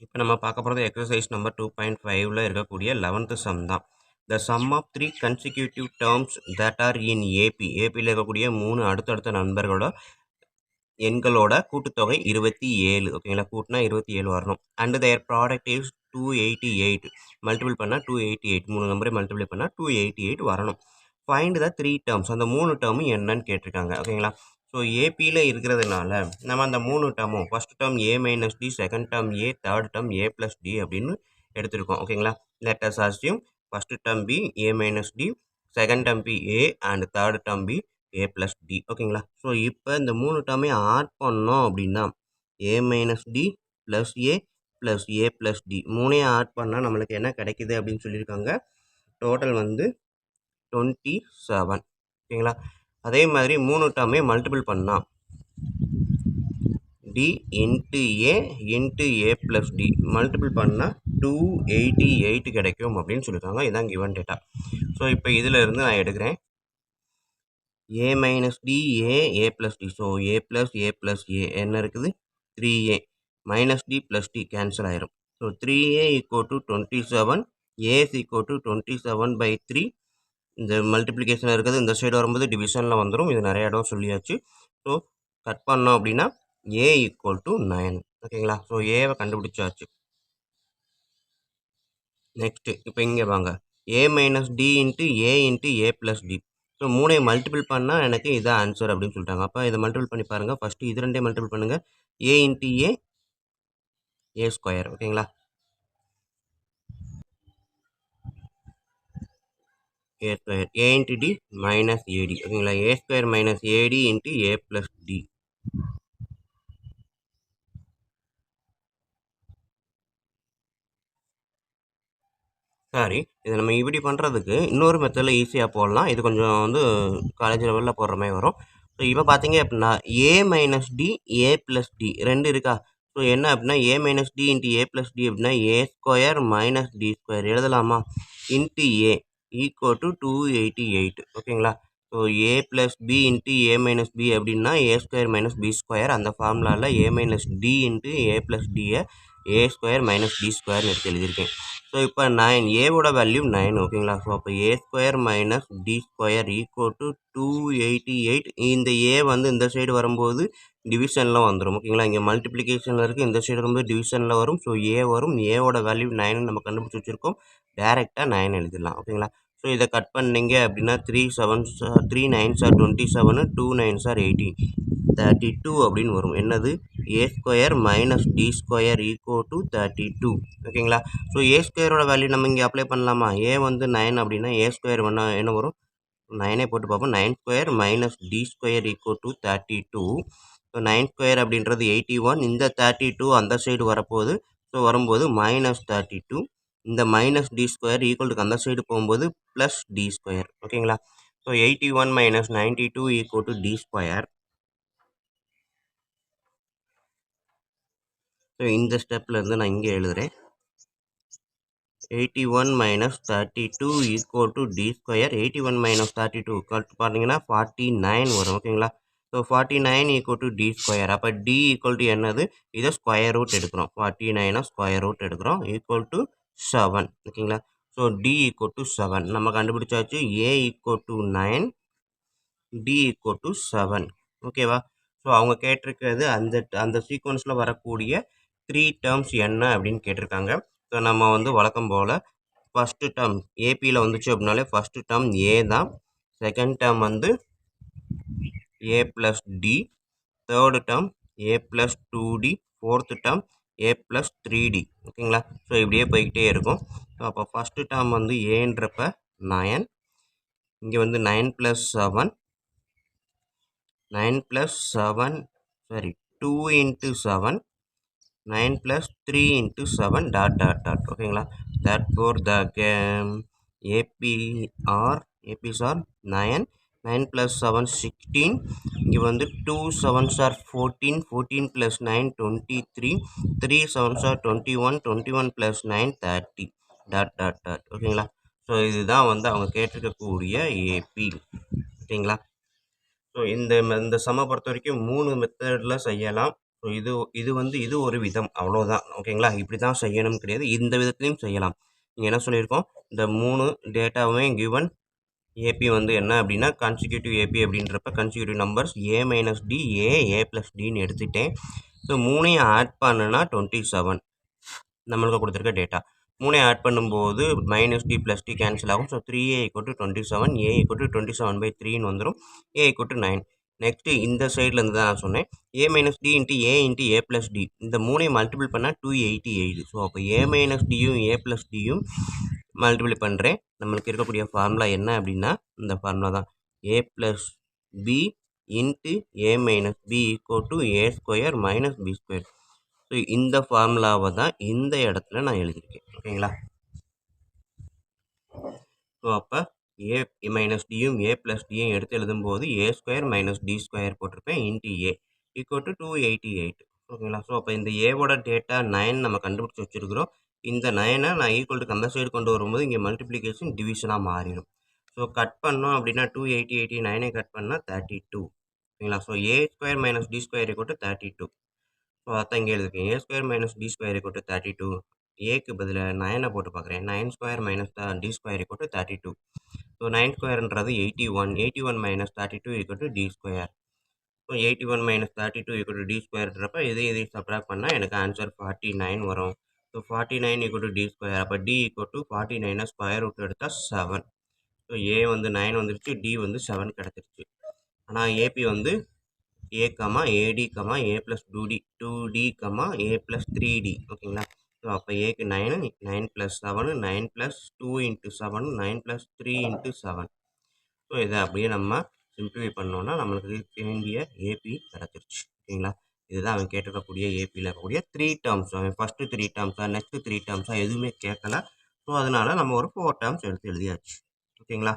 இப்போ நம்ம பார்க்க போகிறது எக்ஸசைஸ் நம்பர் 2.5ல இருக்கக்கூடிய 11th சம் தான். The sum of 3 consecutive terms that are in AP. ஏபியில் இருக்கக்கூடிய 3 அடுத்தடுத்த நண்பர்களோட எண்களோட கூட்டுத்தொகை 27. ஓகேங்களா, கூட்டினா 27 வரணும். And their product is 288. Multiple பண்ணால் 288, 3 நம்பரை மல்டிபிள் பண்ணால் 288 வரணும். ஃபைண்ட் த 3 டேர்ம்ஸ், அந்த 3 டேர்மும் என்னன்னு கேட்டிருக்காங்க. ஓகேங்களா, ஸோ ஏபியில் இருக்கிறதுனால நம்ம அந்த 3 டேர்மும் first term a minus d, second term a, third term a plus d அப்படின்னு எடுத்திருக்கோம். ஓகேங்களா, let us assume first term be a minus d, second term be a and third term be a plus d. ஓகேங்களா, so இப்போ இந்த 3 டேர்மையும் add பண்ணோம் அப்படின்னா ஏ minus d plus a plus a plus d மூணையும் ஆட் பண்ணால் நம்மளுக்கு என்ன கிடைக்குது அப்படின்னு சொல்லியிருக்காங்க. டோட்டல் வந்து 27. ஓகேங்களா, அதே மாதிரி 3 டேர்மையும் மல்டிபிள் பண்ணால் D into A plus D multiple பண்ணால் 288 கிடைக்கும் அப்படின்னு சொல்லியிருக்காங்க. இதுதான் கிவன் டேட்டா. ஸோ இப்போ இதில் இருந்து நான் எடுக்கிறேன் a minus d a plus d. So a plus a என்ன இருக்குது 3a minus d plus d cancel ஆயிரும். So 3a equal to 27, a is equal to 27/3. இந்த மல்டிப்ளிகேஷன் இருக்குது, இந்த சைடு வரும்போது டிவிஷனில் வந்துடும். இது நிறைய இடம் சொல்லியாச்சு. ஸோ கட் பண்ணோம் அப்படின்னா a equal to 9. ஓகேங்களா, ஸோ ஏவை கண்டுபிடிச்சாச்சு. நெக்ஸ்ட்டு இப்போ இங்கே வாங்க, a minus d into a plus d. So 3 multiple பண்ணால் எனக்கு இதான் ஆன்சர் அப்படின்னு சொல்லிட்டாங்க. அப்போ இதை மல்டிபிள் பண்ணி பாருங்கள். ஃபஸ்ட்டு இது ரெண்டே மல்டிபிள் பண்ணுங்கள். ஏ இன்ட்டு ஏ ஸ்கொயர். ஓகேங்களா, ஏ square A into D minus ஏடி. ஓகேங்களா, ஏ square minus AD into A plus D. Sorry, இதை நம்ம இப்படி பண்ணுறதுக்கு இன்னொரு மெத்தடில் ஈஸியாக போடலாம். இது கொஞ்சம் வந்து காலேஜ் லெவலில் போடுற மாதிரி வரும். ஸோ இப்போ பார்த்தீங்க அப்படின்னா ஏ மைனஸ் டி ஏ ப்ளஸ் டி ரெண்டு இருக்கா. ஸோ என்ன அப்படின்னா ஏ minus D into A plus D அப்படின்னா A square minus D square எழுதலாமா. Into A equal to 288. ஓகேங்களா, so A plus B into A minus B அப்படின்னா A square minus B square. அந்த ஃபார்முலாவில் A minus D into A plus டியை A square minus D ஸ்கொயர்னு எடுத்து எழுதியிருக்கேன். So இப்போ 9, ஏவோட வேல்யூ 9. ஓகேங்களா, ஸோ அப்போ A square minus D square equal to 288. இந்த ஏ வந்து இந்த சைடு வரும்போது டிவிஷனில் வந்துடும். ஓகேங்களா, இங்கே மல்டிப்ளிகேஷனில் இருக்குது, இந்த சைடு வரும்போது டிவிஷனில் வரும். ஸோ ஏ வரும், ஏவோட வேல்யூ 9 நம்ம கண்டுபிடிச்சி வச்சுருக்கோம். டேரெக்டாக 9 எழுதிடலாம். ஓகேங்களா, ஸோ இதை கட் பண்ணிங்க அப்படின்னா 3 9s are 27, 2 9s are 18, 32 அப்படின்னு வரும். என்னது A square minus D square equal to 32. ஓகேங்களா, ஸோ ஏ ஸ்கொயரோட வேல்யூ நம்ம இங்கே அப்ளை பண்ணலாமா. ஏ வந்து 9 அப்படின்னா ஏ ஸ்கொயர் என்ன வரும், 9 போட்டு பார்ப்போம். 9 square minus D square equal to 32. So 9 square அப்படின்றது 81. இந்த 32 அந்த சைடு வரப்போகுது. ஸோ வரும்போது மைனஸ் 32. இந்த minus D square equal to அந்த சைடு போகும்போது ப்ளஸ் டி ஸ்கொயர். ஓகேங்களா, so 81 minus 92 equal to d square. So இந்த ஸ்டெப்பில் இருந்து நான் இங்கே எழுதுகிறேன். 81 minus 32 equal to d square. 81 minus 32 பார்த்தீங்கன்னா 49 வரும். ஓகேங்களா, so 49 equal to d square. அப்போ d equal to என்னது, இதை ஸ்கொயர் ரூட் எடுக்கிறோம். 49 ஸ்கொயர் ரூட் எடுக்கிறோம் ஈக்குவல் டு 7. ஓகேங்களா, ஸோ d equal to 7 நம்ம கண்டுபிடிச்சாச்சு. a equal to 9, d equal to 7. ஓகேவா, ஸோ அவங்க கேட்டிருக்கிறது அந்த சீக்வன்ஸில் வரக்கூடிய 3 டேர்ம்ஸ் என்ன அப்படின்னு கேட்டிருக்காங்க. ஸோ நம்ம வந்து வழக்கம் போல் ஃபஸ்ட்டு டேர்ம் ஏபியில் வந்துச்சு அப்படின்னாலே ஃபஸ்ட்டு டேர்ம் ஏ தான். செகண்ட் டேர்ம் வந்து ஏ plus D, third term a plus 2d, fourth term a plus 3d. ஓகேங்களா, ஸோ இப்படியே போய்கிட்டே இருக்கும். ஸோ அப்போ ஃபஸ்ட்டு டேர்ம் வந்து ஏன்றப்ப 9, இங்கே வந்து 9 + 7, 9 + 7 சாரி 2 × 7, 9 + 3 × 7 ... ஓகேங்களா, therefore the APs are 9, 9 + 7 16. இங்கே வந்து 2 7s are 14, 14 + 9 23, 3 7s are 21, 21 + 9 30 ... ஓகேங்களா, ஸோ இதுதான் வந்து அவங்க கேட்டிருக்கக்கூடிய ஏபி. ஓகேங்களா, ஸோ இந்த சம்மை பொறுத்த வரைக்கும் 3 மெத்தடில் செய்யலாம். ஸோ இது ஒரு விதம் அவ்வளோதான். ஓகேங்களா? இப்படி தான் செய்யணும்னு கிடையாது. இந்த விதத்துலையும் செய்யலாம். இங்கே என்ன சொல்லியிருக்கோம், இந்த 3 டேட்டாவுமே கிவன் ஏபி வந்து என்ன அப்படின்னா கான்சிக்யூட்டிவ் ஏபி அப்படின்றப்ப consecutive numbers a minus D A plus டின்னு எடுத்துட்டேன். ஸோ 3ஐயும் ஆட் பண்ணுனா 27 நம்மளுக்கு கொடுத்துருக்க டேட்டா. 3ஐயும் ஆட் பண்ணும்போது minus d plus d cancel ஆகும். ஸோ 3a = 27, a = 27/3ன்னு வந்துடும். a = 9. நெக்ஸ்ட்டு இந்த சைட்லேருந்து தான் நான் சொன்னேன் a minus D into A into A plus D. இந்த 3ஐயும் மல்டிபிள் பண்ணால் 288. ஸோ அப்போ a மைனஸ் டியும் ஏ ப்ளஸ் டியும் மல்டிபிள் பண்ணுறேன். நம்மளுக்கு இருக்கக்கூடிய ஃபார்முலா என்ன அப்படின்னா இந்த ஃபார்முலா தான். a plus B into A minus b = a² minus b². So இந்த ஃபார்முலாவை தான் இந்த இடத்துல நான் எழுதியிருக்கேன். ஓகேங்களா? ஸோ அப்போ ஏ மைனஸ் டியும் ஏ ப்ளஸ் டியும் எடுத்து எழுதும்போது a² மைனஸ் d² போட்டிருப்பேன் இன்ட்டு ஏ = 288. ஓகேங்களா? ஸோ அப்போ இந்த ஏவோட டேட்டா 9 நம்ம கண்டுபிடிச்சி வச்சுருக்கிறோம். இந்த 9ஐ நான் ஈக்குவல் அந்த சைடு கொண்டு வரும்போது இங்கே மல்டிப்ளிகேஷன் டிவிஷனாக மாறிடும். ஸோ கட் பண்ணோம் அப்படின்னா 288 9ஐ கட் பண்ணால் 32. ஓகேங்களா? So a² minus d² = 32. So அதான் இங்கே எழுதிருக்கேன். a² minus d² = 32. ஏக்கு பதிலாக 9ஐ போட்டு பார்க்குறேன். 9² மைனஸ் d² = 32. ஸோ 9²ன்றது 81. 81 மைனஸ் 32 = d². ஸோ 81 மைனஸ் 32 = d²ன்றப்ப இதை சப்ராக்ட் பண்ணால் எனக்கு ஆன்சர் 49 வரும். So 49 = d². அப்போ d = 49 ஸ்கொயர் ரூட் எடுத்தால் 7. ஸோ a வந்து 9 வந்துருச்சு, d வந்து 7 கிடச்சிருச்சு. ஆனால் ஏபி வந்து a, AD, a plus 2D, a plus 3D. ஓகேங்களா? ஸோ அப்போ ஏக்கு 9, 9 plus 7, 9 plus 2 into 7, 9 plus 3 into 7. So இதை அப்படியே நம்ம சிம்பிளிஃபை பண்ணோன்னா நம்மளுக்கு வேண்டிய ஏபி கிடச்சிருச்சு. ஓகேங்களா? இதுதான் அவன் கேட்டிருக்கக்கூடிய ஏபியில் இருக்கக்கூடிய 3 டேர்ம்ஸ். அவன் ஃபஸ்ட்டு 3 டேர்ம்ஸாக நெக்ஸ்ட்டு 3 டேர்ம்ஸாக எதுவுமே கேட்கல. ஸோ அதனால் நம்ம ஒரு 4 டேர்ம்ஸ் எடுத்து எழுதியாச்சு. ஓகேங்களா?